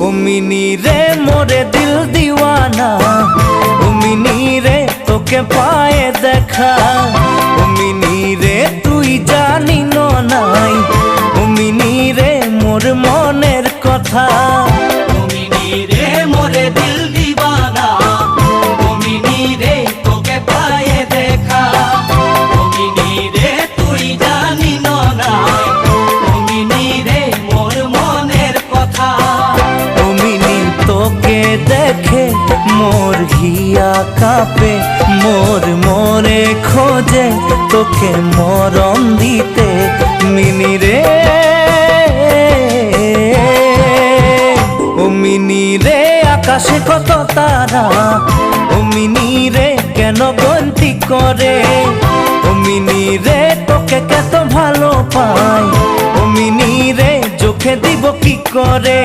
ও mini রে মোরে দিল দিওয়ানা, ও মিনি রে তোকে পায়ে দেখা, ও মিনি রে তুই জানি নাই, ও মিনি রে মোর মনের কথা। ও মিনি রে মোরে দিল দিওয়ানা, ও মিনি রে তোকে পায়ে দেখা, ও মিনি রে তুই জানি নাই, ও মিনি রে মোর মনের কথা। ও মিনি তোকে দেখে মোর হিয়া কাঁপে, মোর মরে খোঁজে তোকে মরণ দিতে মিনি রে। ও মিনি রে আকাশে কত তারা, ও মিনি রে কেন গন্তি করে, ও মিনি রে তোকে কত ভালো পাই, ও মিনি রে চোখে দিব কি করে।